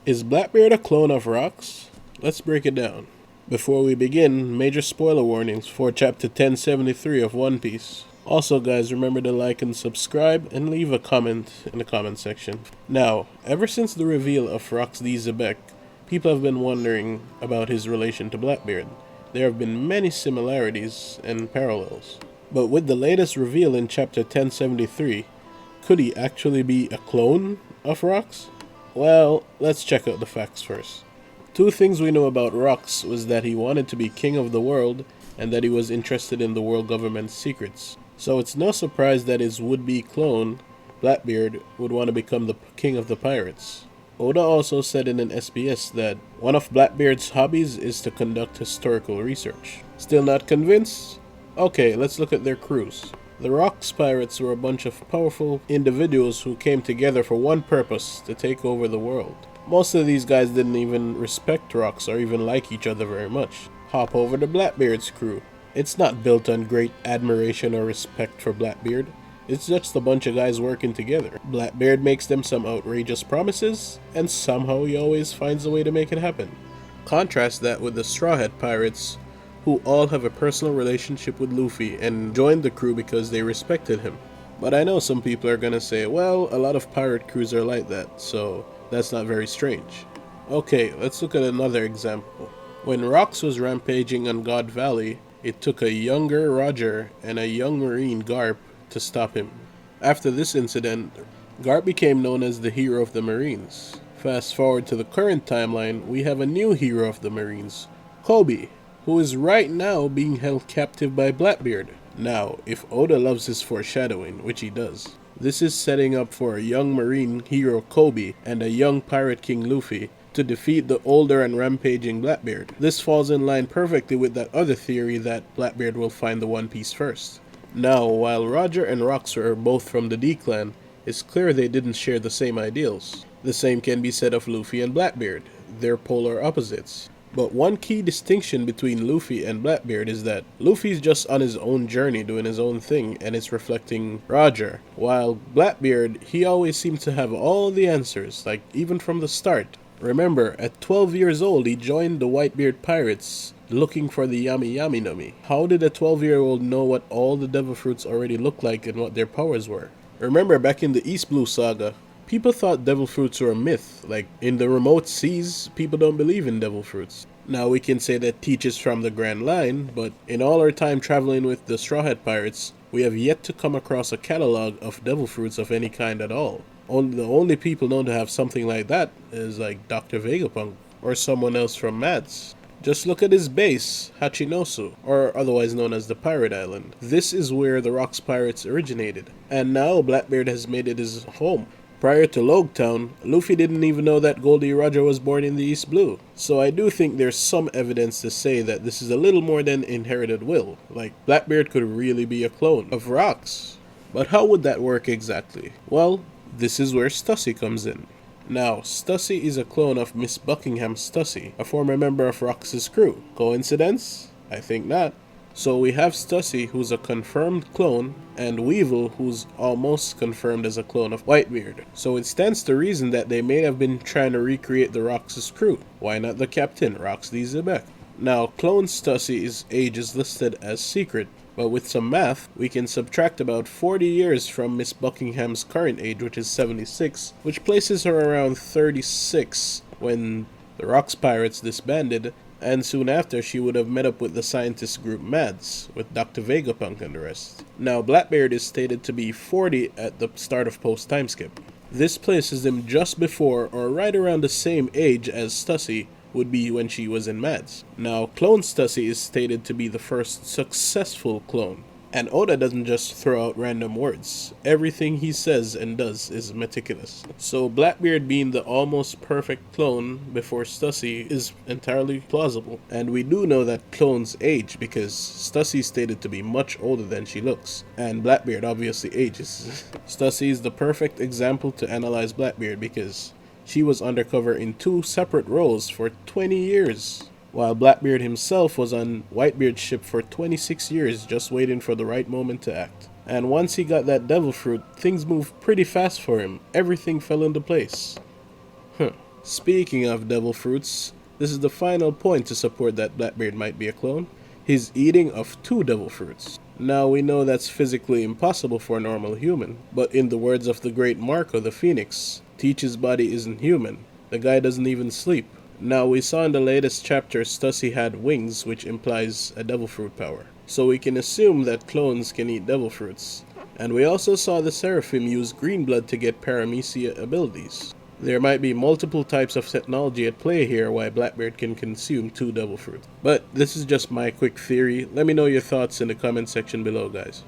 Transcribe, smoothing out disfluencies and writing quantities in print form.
Is Blackbeard a clone of Rox? Let's break it down. Before we begin, major spoiler warnings for chapter 1073 of One Piece. Also guys, remember to like and subscribe and leave a comment in the comment section. Now, ever since the reveal of Rox D. Xebec, people have been wondering about his relation to Blackbeard. There have been many similarities and parallels. But with the latest reveal in chapter 1073, could he actually be a clone of Rox? Well, let's check out the facts first. Two things we know about Rox was that he wanted to be king of the world and that he was interested in the world government's secrets. So it's no surprise that his would-be clone, Blackbeard, would want to become the king of the pirates. Oda also said in an SBS that one of Blackbeard's hobbies is to conduct historical research. Still not convinced? Okay, let's look at their crews. The Rox pirates were a bunch of powerful individuals who came together for one purpose, to take over the world. Most of these guys didn't even respect Rox or even like each other very much. Hop over to Blackbeard's crew. It's not built on great admiration or respect for Blackbeard. It's just a bunch of guys working together. Blackbeard makes them some outrageous promises, and somehow he always finds a way to make it happen. Contrast that with the Straw Hat pirates, who all have a personal relationship with Luffy and joined the crew because they respected him. But I know some people are gonna say, well, a lot of pirate crews are like that, so that's not very strange. Okay, let's look at another example. When Rox was rampaging on God Valley, it took a younger Roger and a young Marine, Garp, to stop him. After this incident, Garp became known as the hero of the Marines. Fast forward to the current timeline, we have a new hero of the Marines, Kobe, who is right now being held captive by Blackbeard. Now, if Oda loves his foreshadowing, which he does, this is setting up for a young Marine hero Kobe and a young Pirate King Luffy to defeat the older and rampaging Blackbeard. This falls in line perfectly with that other theory that Blackbeard will find the One Piece first. Now, while Roger and Rox are both from the D-Clan, it's clear they didn't share the same ideals. The same can be said of Luffy and Blackbeard. They're polar opposites. But one key distinction between Luffy and Blackbeard is that Luffy's just on his own journey doing his own thing, and it's reflecting Roger. While Blackbeard, he always seems to have all the answers, like even from the start. Remember, at 12 years old, he joined the Whitebeard Pirates looking for the Yami Yami Numi. How did a 12-year-old know what all the devil fruits already looked like and what their powers were? Remember, back in the East Blue Saga, people thought devil fruits were a myth. Like, in the remote seas, people don't believe in devil fruits. Now we can say that teaches from the Grand Line, but in all our time traveling with the Straw Hat Pirates, we have yet to come across a catalog of devil fruits of any kind at all. The only people known to have something like that is like Dr. Vegapunk or someone else from Mads. Just look at his base, Hachinosu, or otherwise known as the Pirate Island. This is where the Rox Pirates originated, and now Blackbeard has made it his home. Prior to Logtown, Luffy didn't even know that Goldie Roger was born in the East Blue. So I do think there's some evidence to say that this is a little more than inherited will. Like, Blackbeard could really be a clone of Rox. But how would that work exactly? Well, this is where Stussy comes in. Now, Stussy is a clone of Miss Buckingham Stussy, a former member of Rox's crew. Coincidence? I think not. So we have Stussy, who's a confirmed clone, and Weevil, who's almost confirmed as a clone of Whitebeard. So it stands to reason that they may have been trying to recreate the Rox's crew. Why not the captain, Rox D. Xebec? Now, clone Stussy's age is listed as secret, but with some math, we can subtract about 40 years from Miss Buckingham's current age, which is 76, which places her around 36 when the Rox Pirates disbanded, and soon after she would have met up with the scientist group Mads, with Dr. Vegapunk and the rest. Now, Blackbeard is stated to be 40 at the start of post-time skip. This places him just before or right around the same age as Stussy would be when she was in Mads. Now, clone Stussy is stated to be the first successful clone. And Oda doesn't just throw out random words. Everything he says and does is meticulous. So Blackbeard being the almost perfect clone before Stussy is entirely plausible. And we do know that clones age because Stussy is stated to be much older than she looks. And Blackbeard obviously ages. Stussy is the perfect example to analyze Blackbeard because she was undercover in 2 separate roles for 20 years. While Blackbeard himself was on Whitebeard's ship for 26 years just waiting for the right moment to act. And once he got that devil fruit, things moved pretty fast for him. Everything fell into place. Speaking of devil fruits, this is the final point to support that Blackbeard might be a clone. His eating of 2 devil fruits. Now we know that's physically impossible for a normal human, but in the words of the great Marco the Phoenix, Teach's body isn't human. The guy doesn't even sleep. Now we saw in the latest chapter Stussy had wings, which implies a devil fruit power. So we can assume that clones can eat devil fruits. And we also saw the Seraphim use green blood to get paramecia abilities. There might be multiple types of technology at play here why Blackbeard can consume 2 devil fruits. But this is just my quick theory. Let me know your thoughts in the comment section below, guys.